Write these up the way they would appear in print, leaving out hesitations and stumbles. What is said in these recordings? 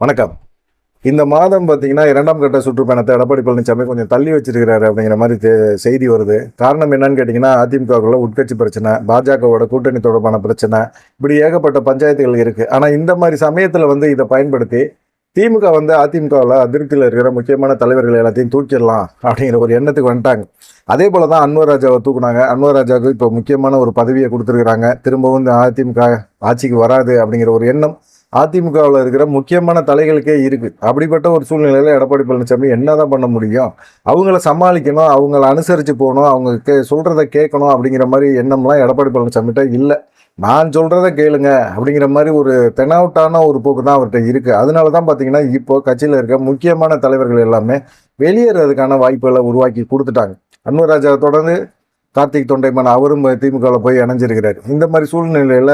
வணக்கம். இந்த மாதம் பார்த்தீங்கன்னா, 2ஆம் கட்ட சுற்றுப்பயணத்தை எடப்பாடி பழனிசாமி கொஞ்சம் தள்ளி வச்சிருக்கிறாரு அப்படிங்கிற மாரி செய்தி வருது. காரணம் என்னன்னு கேட்டீங்கன்னா, அதிமுகவுக்குள்ள உட்கட்சி பிரச்சனை, பாஜகவோட கூட்டணி தொடர்பான பிரச்சனை, இப்படி ஏகப்பட்ட பஞ்சாயத்துகள் இருக்கு. ஆனா இந்த மாரி சமயத்துல இத பயன்படுத்தி, திமுக அதிமுகவுல அதிருப்தியில இருக்கிற முக்கியமான தலைவர்கள் எல்லாத்தையும் தூக்கிடலாம் அப்படிங்கிற ஒரு எண்ணத்துக்கு வந்துட்டாங்க. அதே போல தான் அன்வர் ராஜாவை தூக்குனாங்க. அன்வர் ராஜாவுக்கு இப்போ முக்கியமான ஒரு பதவியை குடுத்துருக்காங்க. திரும்பவும் இந்த அதிமுக ஆட்சிக்கு வராது அப்படிங்கிற ஒரு எண்ணம் அதிமுகவில் இருக்கிற முக்கியமான தலைகளுக்கே இருக்கு. அப்படிப்பட்ட ஒரு சூழ்நிலையில எடப்பாடி பழனிசாமி என்னதான் பண்ண முடியும்? அவங்கள சமாளிக்கணும், அவங்கள அனுசரிச்சு போகணும், அவங்க சொல்றதை கேட்கணும் அப்படிங்கிற மாதிரி எண்ணம்லாம் எடப்பாடி பழனிசாமிகிட்ட இல்லை. நான் சொல்றதை கேளுங்க அப்படிங்கிற மாதிரி ஒரு தெனாவட்டான ஒரு போக்கு தான் அவர்கிட்ட இருக்கு. அதனால தான் பார்த்தீங்கன்னா, இப்போ கட்சியில் இருக்க முக்கியமான தலைவர்கள் எல்லாமே வெளியேறதுக்கான வாய்ப்புகளை உருவாக்கி கொடுத்துட்டாங்க. அன்வர் ராஜாவை தொடர்ந்து கார்த்திக் தொண்டைமான் அவரும் திமுகவில் போய் இணைஞ்சிருக்கிறார். இந்த மாதிரி சூழ்நிலையில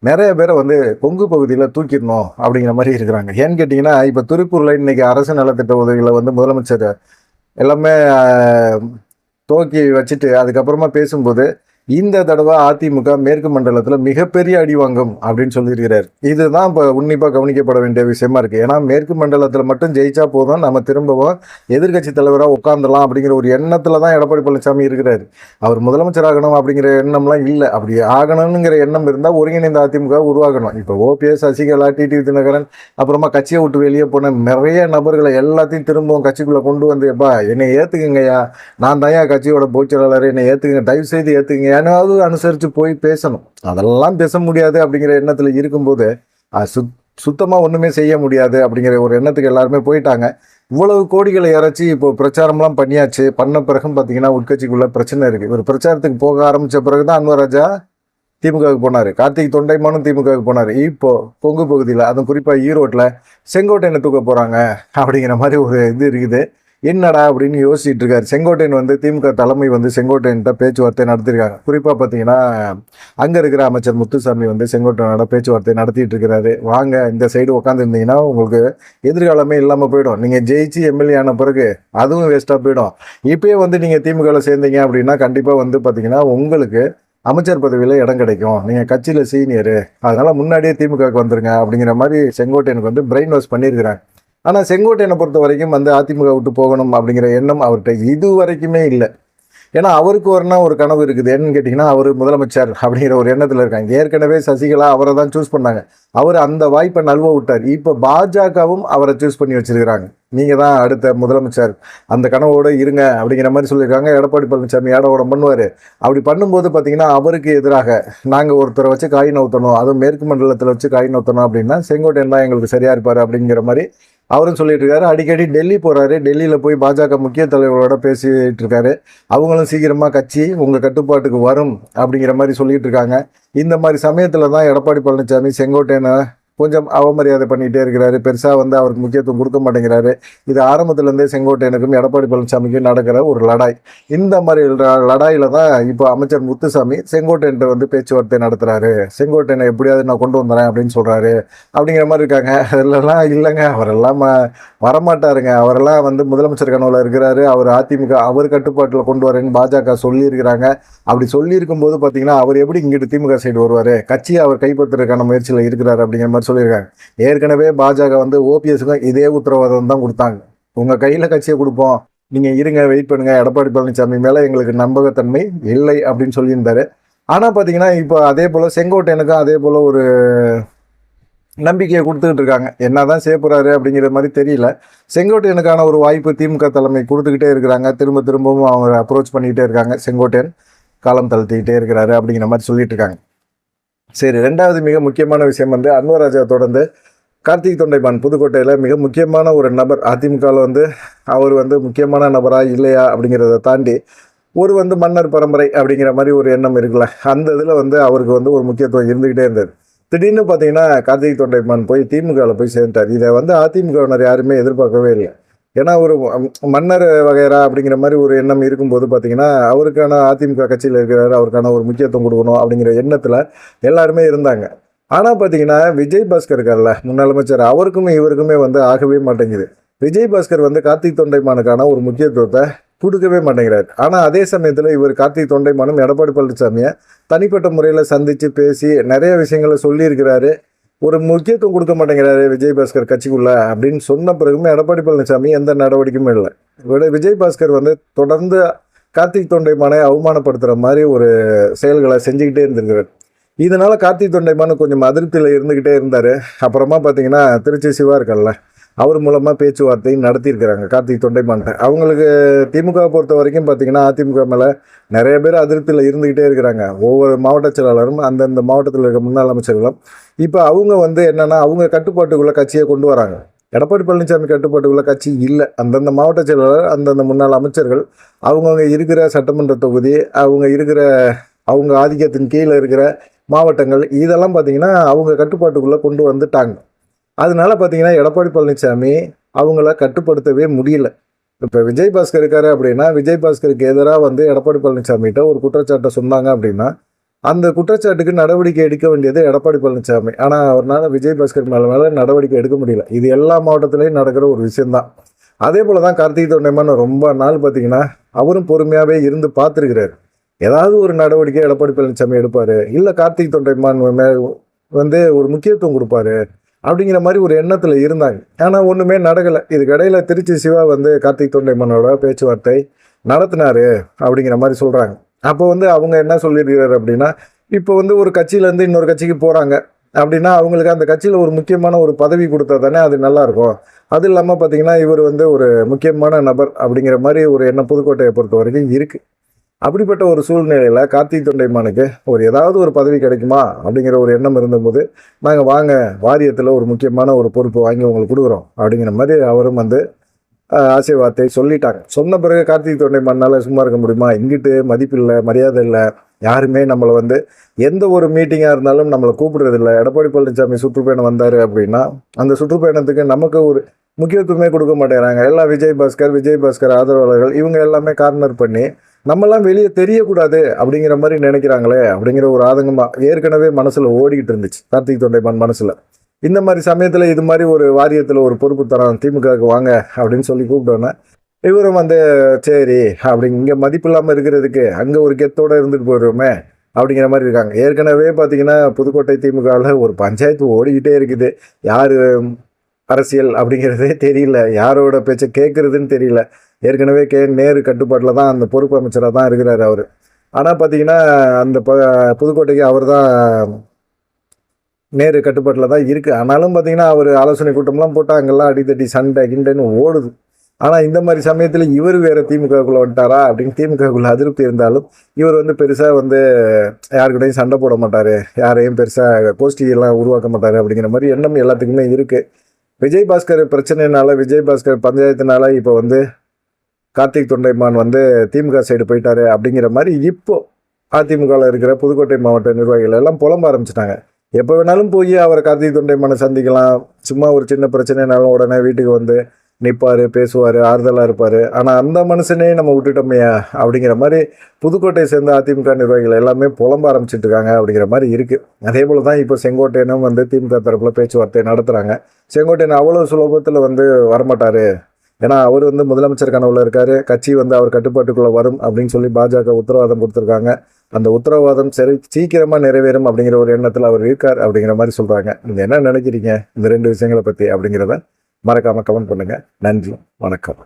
நிறைய பேரை கொங்கு பகுதியில் தூக்கிடணும் அப்படிங்கிற மாதிரி இருக்கிறாங்க. ஏன்னு கேட்டிங்கன்னா, இப்போ திருப்பூரில் இன்னைக்கு அரசு நலத்திட்ட உதவிகளை முதலமைச்சர் எல்லாமே துவக்கி வச்சுட்டு அதுக்கப்புறமா பேசும்போது, இந்த தடவை அதிமுக மேற்கு மண்டலத்தில் மிகப்பெரிய அடி வாங்கும் அப்படின்னு சொல்லியிருக்கிறார். இதுதான் இப்போ உன்னிப்பாக கவனிக்கப்பட வேண்டிய விஷயமா இருக்கு. ஏன்னா மேற்கு மண்டலத்தில் மட்டும் ஜெயிச்சா போதும், நம்ம திரும்பவும் எதிர்கட்சி தலைவராக உட்காந்துடலாம் அப்படிங்கிற ஒரு எண்ணத்துல தான் எடப்பாடி பழனிசாமி இருக்கிறாரு. அவர் முதலமைச்சர் ஆகணும் அப்படிங்கிற எண்ணம்லாம் இல்லை. அப்படி ஆகணுங்கிற எண்ணம் இருந்தால் ஒருங்கிணைந்த அதிமுக உருவாகணும். இப்போ ஓபிஎஸ், சசிகலா, டிடிவி தினகரன், அப்புறமா கட்சியை விட்டு வெளியே போன நிறைய நபர்களை எல்லாத்தையும் திரும்பவும் கட்சிக்குள்ளே கொண்டு எப்பா என்னை ஏற்றுக்குங்கய்யா, நான் தான் கட்சியோட பொதுச்செயலாளர், என்னை ஏற்றுக்குங்க, தயவு செய்து ஏற்றுக்குங்க, ஏன்னாவது அனுசரித்து போய் பேசணும். அதெல்லாம் பேச முடியாது அப்படிங்கிற எண்ணத்தில் இருக்கும்போது சுத்தமாக ஒன்றுமே செய்ய முடியாது அப்படிங்கிற ஒரு எண்ணத்துக்கு எல்லாருமே போயிட்டாங்க. இவ்வளவு கோடிகளை இறைச்சி இப்போ பிரச்சாரம்லாம் பண்ணியாச்சு. பண்ண பிறகும் பார்த்தீங்கன்னா உட்கட்சிக்குள்ள பிரச்சனை இருக்குது. இவர் பிரச்சாரத்துக்கு போக ஆரம்பித்த பிறகு தான் அன்வர் ராஜா திமுகவுக்கு போனார். கார்த்திக் தொண்டைமானும் திமுகவுக்கு போனார். இப்போ கொங்கு பகுதியில், அதுவும் குறிப்பாக ஈரோட்டில் செங்கோட்டையனை தூக்க போகிறாங்க அப்படிங்கிற மாதிரி ஒரு இது இருக்குது. என்னடா அப்படின்னு யோசிச்சுட்டு இருக்காரு. செங்கோட்டையன் திமுக தலைமை செங்கோட்டையன்கிட்ட பேச்சுவார்த்தை நடத்திருக்காங்க. குறிப்பாக பார்த்தீங்கன்னா, அங்கே இருக்கிற அமைச்சர் முத்துசாமி செங்கோட்டையனோட பேச்சுவார்த்தை நடத்திட்டு இருக்கிறாரு. வாங்க இந்த சைடு உட்காந்துருந்தீங்கன்னா உங்களுக்கு எதிர்காலமே இல்லாமல் போயிடும். நீங்கள் ஜெயிச்சு எம்எல்ஏ ஆன பிறகு அதுவும் வேஸ்ட்டாக போயிடும். இப்போயே நீங்கள் திமுகவில் சேர்ந்தீங்க அப்படின்னா கண்டிப்பாக பார்த்தீங்கன்னா உங்களுக்கு அமைச்சர் பதவியில் இடம் கிடைக்கும், நீங்கள் கட்சியில் சீனியரு, அதனால் முன்னாடியே திமுகவுக்கு வந்துருங்க அப்படிங்கிற மாதிரி செங்கோட்டையனுக்கு பிரெயின் வாஷ் பண்ணியிருக்கிறாங்க. ஆனால் செங்கோட்டையனை பொறுத்த வரைக்கும் அதிமுக விட்டு போகணும் அப்படிங்கிற எண்ணம் அவர்கிட்ட இது வரைக்குமே இல்லை. ஏன்னா அவருக்கு ஒரு கனவு இருக்குது. என்னன்னு கேட்டிங்கன்னா, அவர் முதலமைச்சர் அப்படிங்கிற ஒரு எண்ணத்தில் இருக்காங்க. ஏற்கனவே சசிகலா அவரை தான் சூஸ் பண்ணாங்க. அவர் அந்த வாய்ப்பை நழுவ விட்டார். இப்போ பாஜகவும் அவரை சூஸ் பண்ணி வச்சிருக்கிறாங்க. நீங்கள் தான் அடுத்த முதலமைச்சர், அந்த கனவோடு இருங்க அப்படிங்கிற மாதிரி சொல்லியிருக்காங்க. எடப்பாடி பழனிசாமி ஏடோடம் பண்ணுவார். அப்படி பண்ணும்போது பார்த்தீங்கன்னா, அவருக்கு எதிராக நாங்கள் ஒருத்தரை வச்சு காய் நவுத்தணும், அதுவும் மேற்கு மண்டலத்தில் வச்சு காய் நவுத்தணும் அப்படின்னா செங்கோட்டையன் தான் எங்களுக்கு சரியாக இருப்பார் அப்படிங்கிற மாதிரி அவரும் சொல்லிட்டு இருக்காரு. அடிக்கடி டெல்லி போகிறாரு. டெல்லியில் போய் பாஜக முக்கிய தலைவர்களோட பேசிட்டு இருக்காரு. அவங்களும் சீக்கிரமாக கட்சி உங்கள் கட்டுப்பாட்டுக்கு வரும் அப்படிங்கிற மாதிரி சொல்லிட்டு இருக்காங்க. இந்த மாதிரி சமயத்தில் தான் எடப்பாடி பழனிசாமி செங்கோட்டையனை கொஞ்சம் அவமரியாதை பண்ணிகிட்டே இருக்கிறாரு. பெருசாக அவருக்கு முக்கியத்துவம் கொடுக்க மாட்டேங்கிறாரு. இது ஆரம்பத்துலேருந்தே செங்கோட்டையனுக்கும் எடப்பாடி பழனிசாமிக்கும் நடக்கிற ஒரு லடாய். இந்த மாதிரி லடாயில் தான் இப்போ அமைச்சர் முத்துசாமி செங்கோட்டையன்ட்ட பேச்சுவார்த்தை நடத்துகிறாரு. செங்கோட்டையனை எப்படியாவது நான் கொண்டு வந்துடுறேன் அப்படின்னு சொல்கிறாரு அப்படிங்கிற மாதிரி இருக்காங்க. அதெல்லாம் இல்லைங்க, அவரெல்லாம் வரமாட்டாருங்க. அவரெல்லாம் முதலமைச்சர் கனவுல இருக்கிறாரு. அவர் அதிமுக அவர் கட்டுப்பாட்டில் கொண்டு வரேன்னு பாஜக சொல்லியிருக்கிறாங்க. அப்படி சொல்லியிருக்கும் போது பார்த்தீங்கன்னா, அவர் எப்படி இங்கிட்டு திமுக சைடு வருவார்? கட்சியை அவர் கைப்பற்றுறதுக்கான முயற்சியில் இருக்கிறார் அப்படிங்கிற மாதிரி சொல்லியிருக்காங்க. ஏற்கனவே பாஜக ஓபிஎஸ்க்கும் இதே உத்தரவாதம் தான் கொடுத்தாங்க. உங்கள் கையில் கட்சியை கொடுப்போம், நீங்கள் இருங்க, வெயிட் பண்ணுங்கள், எடப்பாடி பழனிசாமி மேலே எங்களுக்கு நம்பகத்தன்மை இல்லை அப்படின்னு சொல்லியிருந்தாரு. ஆனால் பார்த்தீங்கன்னா, இப்போ அதே போல் செங்கோட்டையனுக்கும் அதே போல் ஒரு நம்பிக்கையை கொடுத்துக்கிட்டு இருக்காங்க. என்ன தான் செய்யப்படுறாரு அப்படிங்கிற மாதிரி தெரியல. செங்கோட்டையனுக்கான ஒரு வாய்ப்பு திமுக தலைமை கொடுத்துக்கிட்டே இருக்கிறாங்க. திரும்பவும் அவங்க அப்ரோச் பண்ணிக்கிட்டே இருக்காங்க. செங்கோட்டையன் காலம் தளர்த்திக்கிட்டே இருக்கிறாரு அப்படிங்கிற மாதிரி சொல்லிட்டு இருக்காங்க. சரி, ரெண்டாவது மிக முக்கியமான விஷயம் அன்வர் ராஜா தொடர்ந்து கார்த்திக் தொண்டைமான் புதுக்கோட்டையில் மிக முக்கியமான ஒரு நபர். அதிமுகவில் அவர் முக்கியமான நபரா இல்லையா அப்படிங்கிறத தாண்டி ஒரு மன்னர் பரம்பரை அப்படிங்கிற மாதிரி ஒரு எண்ணம் இருக்குல்ல, அந்த இதில் அவருக்கு ஒரு முக்கியத்துவம் இருந்துக்கிட்டே இருந்தது. திடீர்னு பார்த்தீங்கன்னா கார்த்திக் தொண்டைமான் போய் திமுகவில் போய் சேர்ந்துட்டார். இதை அதிமுகவினர் யாருமே எதிர்பார்க்கவே இல்லை. ஏன்னா ஒரு மன்னர் வகைரா அப்படிங்கிற மாதிரி ஒரு எண்ணம் இருக்கும்போது பார்த்தீங்கன்னா, அவருக்கான அதிமுக கட்சியில் இருக்கிறாரு, அவருக்கான ஒரு முக்கியத்துவம் கொடுக்கணும் அப்படிங்கிற எண்ணத்தில் எல்லாருமே இருந்தாங்க. ஆனால் பார்த்தீங்கன்னா, விஜய் பாஸ்கர் இருக்கார்ல, முன்னாள் அமைச்சர், அவருக்குமே இவருக்குமே ஆகவே மாட்டேங்குது. விஜய் பாஸ்கர் கார்த்திக் தொண்டைமானுக்கான ஒரு முக்கியத்துவத்தை கொடுக்கவே மாட்டேங்கிறார். ஆனால் அதே சமயத்தில் இவர் கார்த்திக் தொண்டைமானும் எடப்பாடி பழனிசாமியை தனிப்பட்ட முறையில் சந்தித்து பேசி நிறைய விஷயங்களை சொல்லியிருக்கிறாரு. ஒரு முக்கியத்துவம் கொடுக்க மாட்டேங்கிறாரு விஜயபாஸ்கர் கட்சிக்குள்ள அப்படின்னு சொன்ன பிறகுமே எடப்பாடி பழனிசாமி எந்த நடவடிக்கையுமே இல்லை. விஜயபாஸ்கர் வந்து தொடர்ந்து கார்த்திக் தொண்டைமானை அவமானப்படுத்துகிற மாதிரி ஒரு செயல்களை செஞ்சுக்கிட்டே இருந்திருக்கிறார். இதனால கார்த்திக் தொண்டைமான் கொஞ்சம் அதிருப்தியில் இருந்துக்கிட்டே இருந்தார். அப்புறமா பார்த்தீங்கன்னா திருச்சி சிவா இருக்கல்ல, அவர் மூலமாக பேச்சுவார்த்தை நடத்தியிருக்கிறாங்க கார்த்திக் தொண்டைமான்ட்ட. அவங்களுக்கு திமுக பொறுத்த வரைக்கும் பார்த்தீங்கன்னா அதிமுக மேலே நிறைய பேர் அதிருப்தியில் இருந்துக்கிட்டே இருக்கிறாங்க. ஒவ்வொரு மாவட்ட செயலாளரும் அந்தந்த மாவட்டத்தில் இருக்க முன்னாள் அமைச்சர்களும் இப்போ அவங்க வந்து என்னென்னா அவங்க கட்டுப்பாட்டுக்குள்ளே கட்சியை கொண்டு வராங்க. எடப்பாடி பழனிசாமி கட்டுப்பாட்டுக்குள்ள கட்சி இல்லை. அந்தந்த மாவட்ட செயலாளர் அந்தந்த முன்னாள் அமைச்சர்கள் அவங்கவுங்க இருக்கிற சட்டமன்ற தொகுதி அவங்க ஆதிக்கத்தின் கீழே இருக்கிற மாவட்டங்கள் இதெல்லாம் பார்த்தீங்கன்னா அவங்க கட்டுப்பாட்டுக்குள்ளே கொண்டு வந்துட்டாங்க. அதனால பார்த்தீங்கன்னா எடப்பாடி பழனிசாமி அவங்கள கட்டுப்படுத்தவே முடியல. இப்போ விஜயபாஸ்கர் இருக்காரு அப்படின்னா விஜயபாஸ்கருக்கு எதிராக வந்து எடப்பாடி பழனிசாமிகிட்ட ஒரு குற்றச்சாட்டை சொன்னாங்க அப்படின்னா அந்த குற்றச்சாட்டுக்கு நடவடிக்கை எடுக்க வேண்டியது எடப்பாடி பழனிசாமி. ஆனால் அவரால் விஜயபாஸ்கர் மேலே நடவடிக்கை எடுக்க முடியல. இது எல்லா மாவட்டத்திலையும் நடக்கிற ஒரு விஷயந்தான். அதே போல் தான் கார்த்திக் தொண்டைமான் ரொம்ப நாள் பார்த்தீங்கன்னா அவரும் பொறுமையாகவே இருந்து பார்த்துருக்கிறாரு. ஏதாவது ஒரு நடவடிக்கை எடப்பாடி பழனிசாமி எடுப்பார், இல்லை கார்த்திக் தொண்டைமான் வந்து ஒரு முக்கியத்துவம் கொடுப்பாரு அப்படிங்கிற மாதிரி ஒரு எண்ணத்தில் இருந்தாங்க. ஆனால் ஒன்றுமே நடக்கலை. இதுக்கு இடையில திருச்சி சிவா வந்து கார்த்திக் தொண்டைமானோட பேச்சுவார்த்தை நடத்தினாரு அப்படிங்கிற மாதிரி சொல்கிறாங்க. அப்போ வந்து அவங்க என்ன சொல்லியிருக்கிறாரு அப்படின்னா, இப்போ வந்து ஒரு கட்சியிலேருந்து இன்னொரு கட்சிக்கு போகிறாங்க அப்படின்னா அவங்களுக்கு அந்த கட்சியில் ஒரு முக்கியமான ஒரு பதவி கொடுத்தா தானே அது நல்லாயிருக்கும். அது இல்லாமல் பார்த்தீங்கன்னா இவர் வந்து ஒரு முக்கியமான நபர் அப்படிங்கிற மாதிரி ஒரு எண்ணம் புதுக்கோட்டையை பொறுத்த வரைக்கும் இருக்குது. அப்படிப்பட்ட ஒரு சூழ்நிலையில் கார்த்திக் தொண்டைமானுக்கு ஏதாவது ஒரு பதவி கிடைக்குமா அப்படிங்கிற ஒரு எண்ணம் இருந்தபோது நாங்கள் வாங்க வாரியத்தில் ஒரு முக்கியமான ஒரு பொறுப்பு வாங்கி உங்களுக்கு கொடுக்குறோம் அப்படிங்கிற மாதிரி அவரும் வந்து ஆசை வார்த்தை சொல்லிட்டாங்க. சொன்ன பிறகு கார்த்திக் தொண்டைமானால சும்மா இருக்க முடியுமா? இங்கிட்டு மதிப்பு இல்லை, மரியாதை இல்லை, யாருமே நம்மளை வந்து எந்த ஒரு மீட்டிங்காக இருந்தாலும் நம்மளை கூப்பிடுறதில்லை. எடப்பாடி பழனிசாமி சுற்றுப்பயணம் வந்தார் அப்படின்னா அந்த சுற்றுப்பயணத்துக்கு நமக்கு ஒரு முக்கியத்துவமே கொடுக்க மாட்டேங்கிறாங்க. எல்லாம் விஜயபாஸ்கர் ஆதரவாளர்கள் இவங்க எல்லாமே கார்னர் பண்ணி நம்மெல்லாம் வெளியே தெரியக்கூடாது அப்படிங்கிற மாதிரி நினைக்கிறாங்களே அப்படிங்கிற ஒரு ஆதங்கமாக ஏற்கனவே மனசில் ஓடிக்கிட்டு இருந்துச்சு கார்த்திக் தொண்டைமான் மனசில். இந்த மாதிரி சமயத்தில் இது மாதிரி ஒரு வாரியத்தில் ஒரு பொறுப்பு தரோம் திமுகவுக்கு வாங்க அப்படின்னு சொல்லி கூப்பிட்டோன்னே இவரும் வந்து சரி அப்படி இங்கே மதிப்பு இல்லாமல் இருக்கிறதுக்கு அங்கே ஒரு கெத்தோடு இருந்துட்டு போயிடுவோமே அப்படிங்கிற மாதிரி இருக்காங்க. ஏற்கனவே பார்த்தீங்கன்னா புதுக்கோட்டை திமுகவில் ஒரு பஞ்சாயத்து ஓடிக்கிட்டே இருக்குது. யார் அரசியல் அப்படிங்கிறதே தெரியல, யாரோட பேச்சை கேட்குறதுன்னு தெரியல. ஏற்கனவே நேரு கட்டுப்பாட்டில் தான் அந்த பொறுப்பு அமைச்சராக தான் இருக்கிறார் அவர். ஆனால் பார்த்தீங்கன்னா அந்த புதுக்கோட்டைக்கு அவர் தான் நேரு கட்டுப்பாட்டில் தான் இருக்குது. ஆனாலும் பார்த்தீங்கன்னா அவர் ஆலோசனை கூட்டம்லாம் போட்டால் அங்கெல்லாம் அடித்தடி சண்டை கிண்டைன்னு ஓடுது. ஆனால் இந்த மாதிரி சமயத்தில் இவர் வேறு திமுகவுக்குள்ளே வந்துட்டாரா அப்படின்னு திமுகவுக்குள்ளே அதிருப்தி இருந்தாலும் இவர் வந்து பெருசாக வந்து யாருக்கிட்டையும் சண்டை போட மாட்டார், யாரையும் பெருசாக கோஷ்டியெல்லாம் உருவாக்க மாட்டார் அப்படிங்கிற மாதிரி எண்ணம் எல்லாத்துக்குமே இருக்குது. விஜயபாஸ்கர் பிரச்சனைனால விஜயபாஸ்கர் பஞ்சாயத்துனால இப்போ வந்து கார்த்திக் தொண்டைமான் வந்து திமுக சைடு போயிட்டாரு அப்படிங்கிற மாதிரி இப்போ அதிமுகவில் இருக்கிற புதுக்கோட்டை மாவட்ட நிர்வாகிகள் எல்லாம் புலம்ப ஆரம்பிச்சிட்டாங்க. எப்போ வேணாலும் போய் அவரை கார்த்திக் தொண்டைமானை சந்திக்கலாம். சும்மா ஒரு சின்ன பிரச்சனைனாலும் உடனே வீட்டுக்கு வந்து நிற்பார், பேசுவார், ஆறுதலாக இருப்பார். ஆனால் அந்த மனுஷனே நம்ம விட்டுட்டோமையா அப்படிங்கிற மாதிரி புதுக்கோட்டையை சேர்ந்த அதிமுக நிர்வாகிகள் எல்லாமே புலம்ப ஆரம்பிச்சிட்டு இருக்காங்க அப்படிங்கிற மாதிரி இருக்குது. அதே போல் தான் இப்போ செங்கோட்டையனும் வந்து திமுக தரப்பில் பேச்சுவார்த்தை நடத்துகிறாங்க. செங்கோட்டையன் அவ்வளோ சுலபத்தில் வந்து வரமாட்டார், ஏன்னா அவர் வந்து முதலமைச்சர் கனவுல இருக்காரு, கட்சி வந்து அவர் கட்டுப்பாட்டுக்குள்ளே வரும் அப்படின்னு சொல்லி பாஜக உத்தரவாதம் கொடுத்துருக்காங்க. அந்த உத்தரவாதம் சீக்கிரமாக நிறைவேறும் அப்படிங்கிற ஒரு எண்ணத்தில் அவர் இருக்கார் அப்படிங்கிற மாதிரி சொல்கிறாங்க. நீங்கள் என்ன நினைக்கிறீங்க இந்த ரெண்டு விஷயங்களை பற்றி அப்படிங்கிறத மறக்காமல் கமெண்ட் பண்ணுங்கள். நன்றி, வணக்கம்.